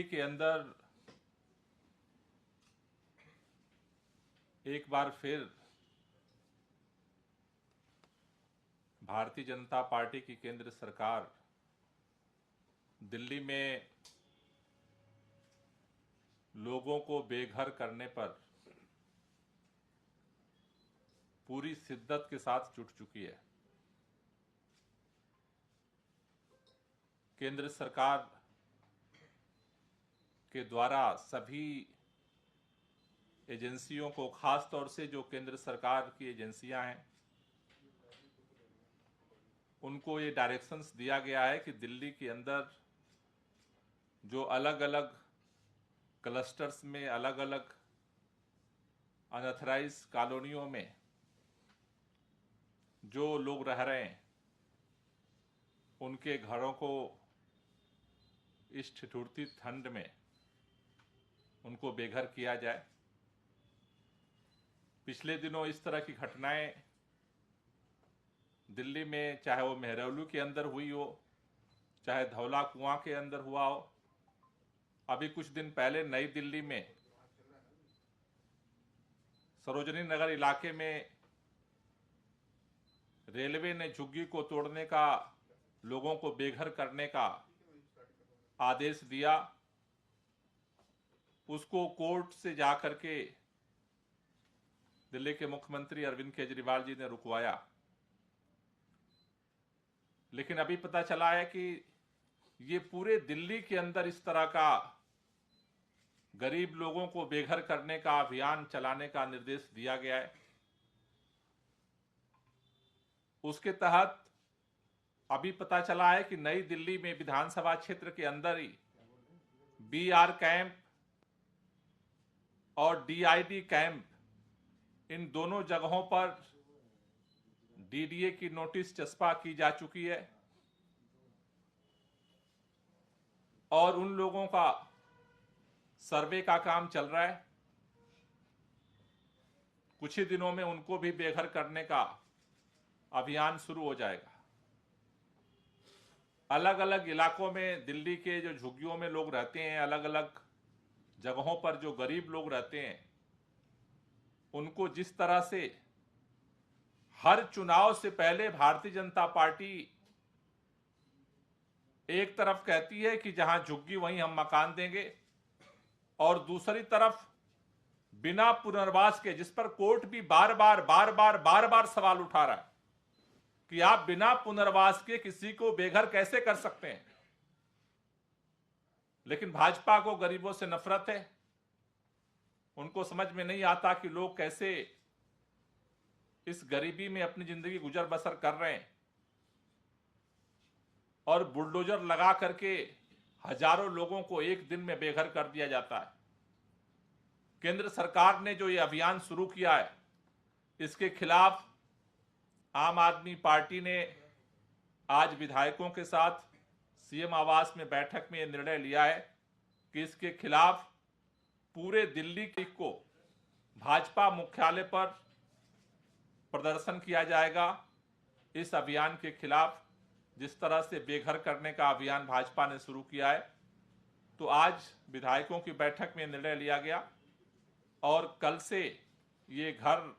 दिल्ली के अंदर एक बार फिर भारतीय जनता पार्टी की केंद्र सरकार दिल्ली में लोगों को बेघर करने पर पूरी शिद्दत के साथ जुट चुकी है। केंद्र सरकार के द्वारा सभी एजेंसियों को, खास तौर से जो केंद्र सरकार की एजेंसियां हैं, उनको ये डायरेक्शंस दिया गया है कि दिल्ली के अंदर जो अलग अलग क्लस्टर्स में अलग अलग अनऑथराइज कॉलोनियों में जो लोग रह रहे हैं, उनके घरों को इस ठिठुरती ठंड में उनको बेघर किया जाए। पिछले दिनों इस तरह की घटनाएं दिल्ली में, चाहे वो मेहरौली के अंदर हुई हो, चाहे धौला कुआं के अंदर हुआ हो, अभी कुछ दिन पहले नई दिल्ली में सरोजनी नगर इलाके में रेलवे ने झुग्गी को तोड़ने का, लोगों को बेघर करने का आदेश दिया। उसको कोर्ट से जाकर के दिल्ली के मुख्यमंत्री अरविंद केजरीवाल जी ने रुकवाया। लेकिन अभी पता चला है कि ये पूरे दिल्ली के अंदर इस तरह का गरीब लोगों को बेघर करने का अभियान चलाने का निर्देश दिया गया है। उसके तहत अभी पता चला है कि नई दिल्ली में विधानसभा क्षेत्र के अंदर ही बीआर कैंप और डीआईडी कैंप, इन दोनों जगहों पर डीडीए की नोटिस चस्पा की जा चुकी है और उन लोगों का सर्वे का काम चल रहा है। कुछ ही दिनों में उनको भी बेघर करने का अभियान शुरू हो जाएगा। अलग अलग इलाकों में, दिल्ली के जो झुग्गियों में लोग रहते हैं, अलग अलग जगहों पर जो गरीब लोग रहते हैं, उनको जिस तरह से हर चुनाव से पहले भारतीय जनता पार्टी एक तरफ कहती है कि जहां झुग्गी वहीं हम मकान देंगे, और दूसरी तरफ बिना पुनर्वास के, जिस पर कोर्ट भी बार बार सवाल उठा रहा है कि आप बिना पुनर्वास के किसी को बेघर कैसे कर सकते हैं। लेकिन भाजपा को गरीबों से नफरत है। उनको समझ में नहीं आता कि लोग कैसे इस गरीबी में अपनी जिंदगी गुजर बसर कर रहे हैं, और बुलडोजर लगा करके हजारों लोगों को एक दिन में बेघर कर दिया जाता है। केंद्र सरकार ने जो ये अभियान शुरू किया है, इसके खिलाफ आम आदमी पार्टी ने आज विधायकों के साथ सीएम आवास में बैठक में यह निर्णय लिया है कि इसके खिलाफ पूरे दिल्ली को भाजपा मुख्यालय पर प्रदर्शन किया जाएगा। इस अभियान के खिलाफ, जिस तरह से बेघर करने का अभियान भाजपा ने शुरू किया है, तो आज विधायकों की बैठक में निर्णय लिया गया और कल से ये घर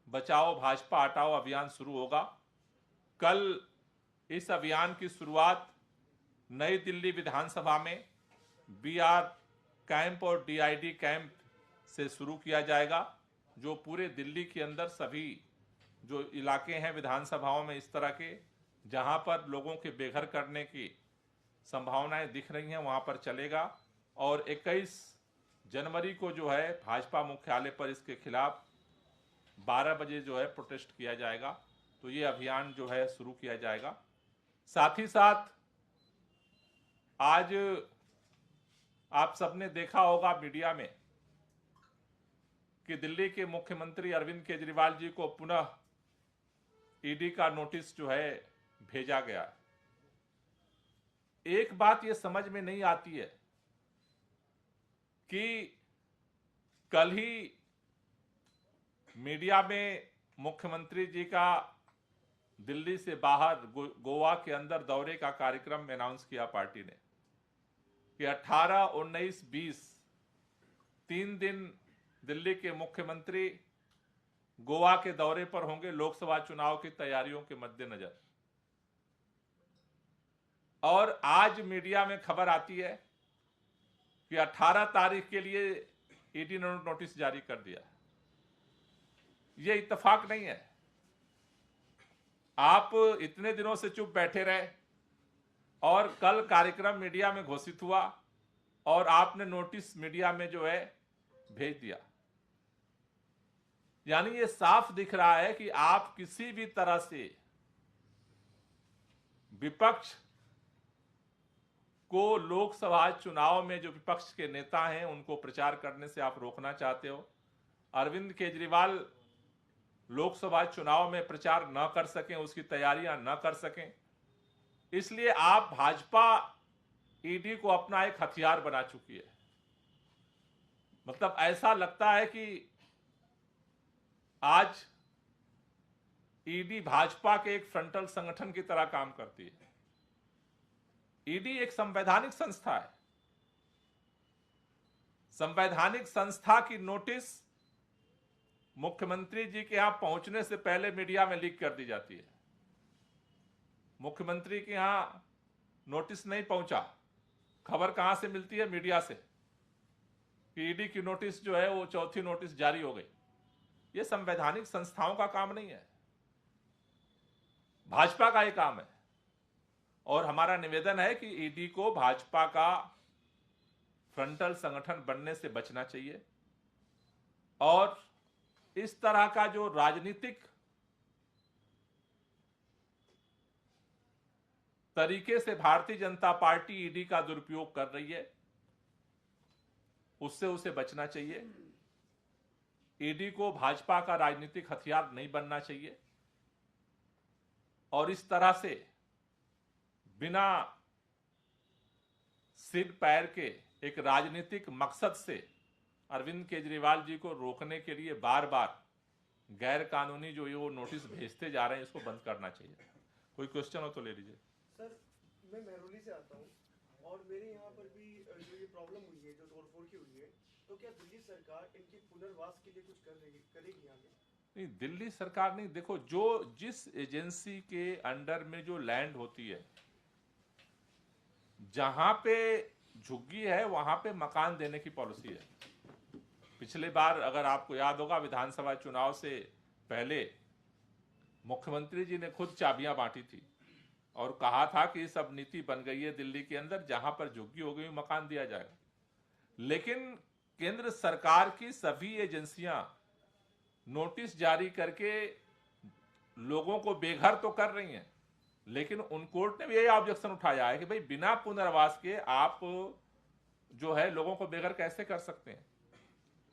बचाओ भाजपा हटाओ अभियान शुरू होगा। कल इस अभियान की शुरुआत नई दिल्ली विधानसभा में बीआर कैंप और डीआईडी कैंप से शुरू किया जाएगा, जो पूरे दिल्ली के अंदर सभी जो इलाके हैं विधानसभाओं में इस तरह के, जहां पर लोगों के बेघर करने की संभावनाएं दिख रही हैं, वहां पर चलेगा। और 21 जनवरी को जो है भाजपा मुख्यालय पर इसके खिलाफ 12 बजे जो है प्रोटेस्ट किया जाएगा। तो ये अभियान जो है शुरू किया जाएगा। साथ ही साथ आज आप सबने देखा होगा मीडिया में कि दिल्ली के मुख्यमंत्री अरविंद केजरीवाल जी को पुनः ईडी का नोटिस जो है भेजा गया। एक बात ये समझ में नहीं आती है कि कल ही मीडिया में मुख्यमंत्री जी का दिल्ली से बाहर गोवा के अंदर दौरे का कार्यक्रम अनाउंस किया पार्टी ने। कि 18, 19, 20 3 दिन दिल्ली के मुख्यमंत्री गोवा के दौरे पर होंगे लोकसभा चुनाव की तैयारियों के मद्देनजर। और आज मीडिया में खबर आती है कि 18 तारीख के लिए ईडी ने नोटिस जारी कर दिया। यह इत्तेफाक नहीं है। आप इतने दिनों से चुप बैठे रहे और कल कार्यक्रम मीडिया में घोषित हुआ और आपने नोटिस मीडिया में जो है भेज दिया। यानी ये साफ दिख रहा है कि आप किसी भी तरह से विपक्ष को लोकसभा चुनाव में जो विपक्ष के नेता हैं उनको प्रचार करने से आप रोकना चाहते हो। अरविंद केजरीवाल लोकसभा चुनाव में प्रचार न कर सकें, उसकी तैयारियां न कर सकें, इसलिए आप भाजपा ईडी को अपना एक हथियार बना चुकी है। मतलब ऐसा लगता है कि आज ईडी भाजपा के एक फ्रंटल संगठन की तरह काम करती है। ईडी एक संवैधानिक संस्था है। संवैधानिक संस्था की नोटिस मुख्यमंत्री जी के यहां पहुंचने से पहले मीडिया में लीक कर दी जाती है। मुख्यमंत्री के यहां नोटिस नहीं पहुंचा, खबर कहां से मिलती है? मीडिया से कि ईडी की नोटिस जो है वो चौथी नोटिस जारी हो गई। यह संवैधानिक संस्थाओं का काम नहीं है, भाजपा का ही काम है। और हमारा निवेदन है कि ईडी को भाजपा का फ्रंटल संगठन बनने से बचना चाहिए और इस तरह का जो राजनीतिक तरीके से भारतीय जनता पार्टी ईडी का दुरुपयोग कर रही है, उससे उसे बचना चाहिए। ईडी को भाजपा का राजनीतिक हथियार नहीं बनना चाहिए और इस तरह से बिना सिर पैर के एक राजनीतिक मकसद से अरविंद केजरीवाल जी को रोकने के लिए बार बार गैर कानूनी जो ये वो नोटिस भेजते जा रहे हैं, इसको बंद करना चाहिए। कोई क्वेश्चन हो तो ले लीजिए। सर, मैं मेहरौली से आता हूँ और मेरे यहाँ पर भी जो ये प्रॉब्लम हुई है, जो तोड़फोड़ की हुई है, तो क्या दिल्ली सरकार इनकी पुनर्वास के लिए कुछ करेगी आगे? नहीं, दिल्ली सरकार नहीं। देखो, जो जिस एजेंसी के अंडर में जो लैंड होती है, जहां पे झुग्गी है वहां पे मकान देने की पॉलिसी है। पिछले बार अगर आपको याद होगा, विधानसभा चुनाव से पहले मुख्यमंत्री जी ने खुद चाबियां बांटी थी और कहा था कि सब नीति बन गई है दिल्ली के अंदर, जहां पर झुग्गी हो गई मकान दिया जाएगा। लेकिन केंद्र सरकार की सभी एजेंसियां नोटिस जारी करके लोगों को बेघर तो कर रही हैं, लेकिन उन कोर्ट ने भी यही ऑब्जेक्शन उठाया है कि भाई बिना पुनर्वास के आप जो है लोगों को बेघर कैसे कर सकते हैं।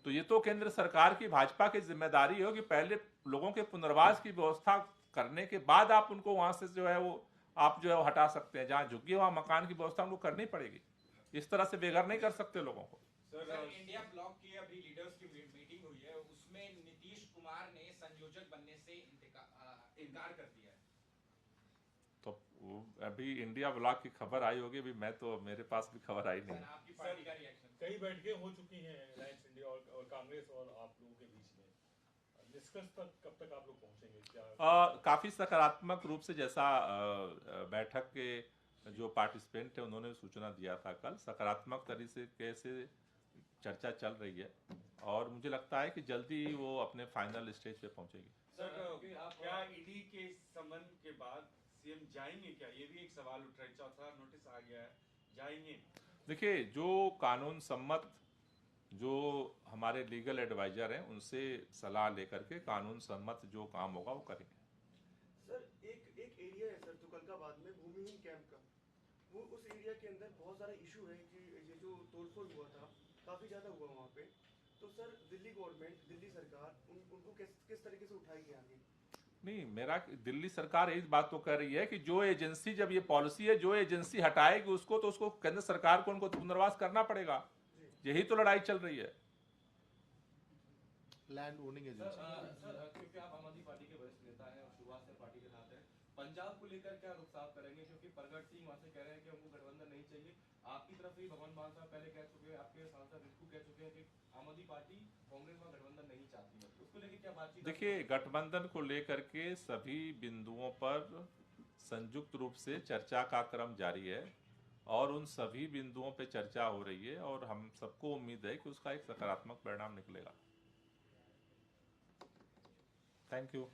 तो ये तो केंद्र सरकार की, भाजपा की जिम्मेदारी हो कि पहले लोगों के पुनर्वास की व्यवस्था करने के बाद आप उनको वहां से जो है वो आप जो है वो हटा सकते हैं। जहां झुग्गी वहां मकान की व्यवस्था उनको करनी पड़ेगी। इस तरह से बेघर नहीं कर सकते लोगों को। सर, इंडिया ब्लॉक की अभी लीडर्स की मीटिंग हुई है, उसमें नीतीश कुमार ने संयोजक बनने से इनकार कर दिया है। तो अभी इंडिया ब्लॉक की खबर आई होगी, अभी मैं तो मेरे पास भी खबर आई नहीं। आपकी पार्टी का रिएक्शन? कई बैठकें हो चुकी हैं अलायंस इंडिया और कांग्रेस और आप लोगों के बीच में, डिस्कस तक कब तक आप लोग पहुंचेंगे? क्या काफी सकारात्मक रूप से, जैसा बैठक के जो पार्टिसिपेंट थे उन्होंने सूचना दिया था कल, सकारात्मक तरीके से चर्चा चल रही है और मुझे लगता है कि जल्दी वो अपने फाइनल स्टेज पे पहुंचेगी। सर, क्या ईडी के संबंध के बाद सीएम जाएंगे क्या? ये भी एक सवाल उठ रहा है। चौथा नोटिस आ गया है, जाएंगे? देखिए, जो कानून सम्मत जो हमारे लीगल एडवाइजर हैं उनसे सलाह लेकर के कानून सम्मत जो काम होगा वो करेंगे। सर, एक एरिया है सर तुगलकाबाद में, भूमिहीन कैंप का, वो उस एरिया के अंदर बहुत सारा इशू है कि ये जो तोड़फोड़ हुआ था काफी ज्यादा हुआ वहाँ पे। तो सर, दिल्ली गवर्नमेंट, दिल्ली सरकार उनको किस तरीके से उठाएगी आगे? नहीं, मेरा दिल्ली सरकार इस बात तो कह रही है कि जो एजेंसी, जब ये पॉलिसी है, जो एजेंसी हटाएगी उसको तो उसको केंद्र सरकार को उनको पुनर्वास करना पड़ेगा। यही तो लड़ाई चल रही है। Land owning agency. क्योंकि आप आम आदमी पार्टी के वरिष्ठ नेता हैं और शुरुआत से पार्टी के साथ हैं, पंजाब को लेकर क्या रुख साफ करेंगे? क्योंकि प्रगट सिंह वहां से कह रहे हैं कि हमको गठबंधन नहीं चाहिए, आपकी तरफ से भगवान मान साहब पहले कह चुके हैं, आपके सांसद रिंकू कह चुके हैं कि आम आदमी पार्टी कांग्रेस में गठबंधन नहीं चाहती है, उसको लेकर क्या बातचीत? देखिए, गठबंधन को लेकर के सभी बिंदुओं पर संयुक्त रूप से चर्चा का क्रम जारी है और उन सभी बिंदुओं पे चर्चा हो रही है और हम सबको उम्मीद है कि उसका एक सकारात्मक परिणाम निकलेगा। Thank you.